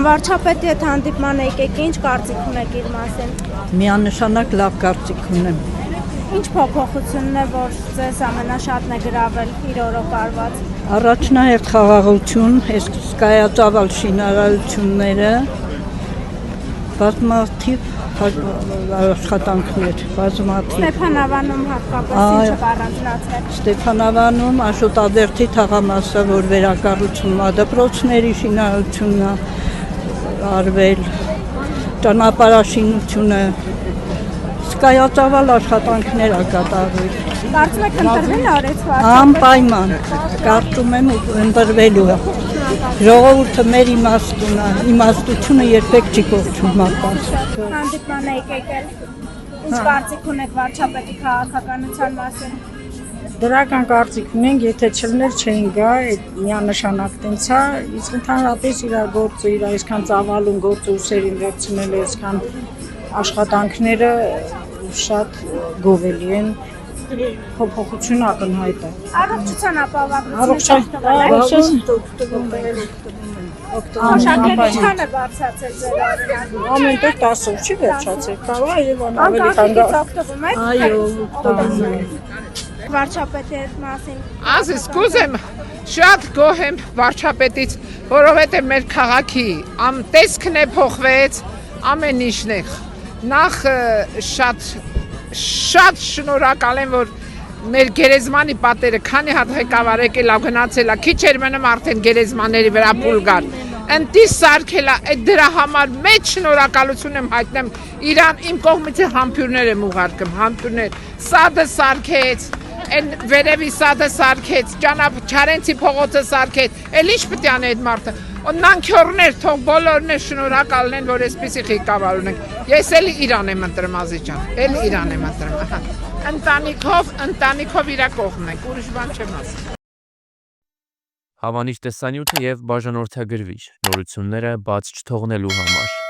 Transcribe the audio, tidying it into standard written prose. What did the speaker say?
Վարչապետի հետ հանդիպման եկեք, ինչ կարծիք ունեք իր մասին։ Միանշանակ լավ կարծիք ունեմ։ Ինչ փոփոխությունն է, որ ձեզ ամենաշատն է գրավել իր օրոկարված։ Առաջնահերթ խաղաղություն, հսկայածավալ շինարարությունները, բազմաթիվ աշխատանքներ, բազմաթիվ։ Ստեփանավանում հատկապես ինչը առանձնացրել։ Ստեփանավանում Աշոտադերթի թաղամասը, որ վերակառուցում է, դպրոցների շինարարությունն է արվել, ճանապարհաշինությունը, հսկայածավալ աշխատանքներ է կատարվել։ Կարծում եք ընտրվել արեց վարչապետ։ Անպայման, կարծում եմ ընտրվելու է։ Ժողովուրդը մեր իմաստուն է, իմաստությունը երբեք չի կորչում մարդկանց։ Հանդիպման եկեք, ինչ կարծիք ունեք վարչապետի քաղաքականության մասին։ Դրական կարծիք ունենք, եթե չլներ չէին գա, այդ միանշանակ տենց է, իսկ ընդհանրապես իր գործը, իր այսքան ծավալուն գործը ուսերին վերցնել է, այսքան աշխատանքները շատ գովելի են, փոփոխություն ակնհայտ է։ Առողջության ապահովագրությունը Աշակերտական է բարձրացել ձեր օրինակ։ Ամեն տեղ 10-ով չի վերջացել, կարող է Երևան ավելի Անկախից օգտվում եք։ Այո, օգտվում եմ։ Վարչապետի հետ մասին։ Ազես կուզեմ շատ գոհ եմ վարչապետից, որովհետև մեր քաղաքի տեսքն է փոխվեց, ամեն ինչն է։ Նախ շատ շնորհակալ եմ, որ մեր գերեզմանի պատերը քանի հատ ղեկավար եկել ա գնացել ա, քիչ էր մնում արդեն գերեզմանների վրա փուլ գար։ Ընտիս սարքել ա, այդ դրա համար մեծ շնորհակալություն եմ հայտնում իրան, իմ կողմից համբյուրներ եմ ուղարկում, համբյուրներ, սադը սարքեց, այն վերևի սադը սարքեց, Չարենցի փողոցը սարքեց, էլ ինչ պետք է անի այդ մարդը։ Նանքյորներ, թող բոլորն է շնորհակալ են, որ այսպեսի ղեկավար ունենք։ Ես էլի Իրան եմ ընտրում, Ազի ջան, էլի Իրան եմ ընտրում։ Ընտանիքով իրա կողմն ենք, ուրիշ բան չեմ ասում։ Հավանիչ տեսանյութը և բաժանորդագրվիչ նորությունները բաց չթողնելու համար։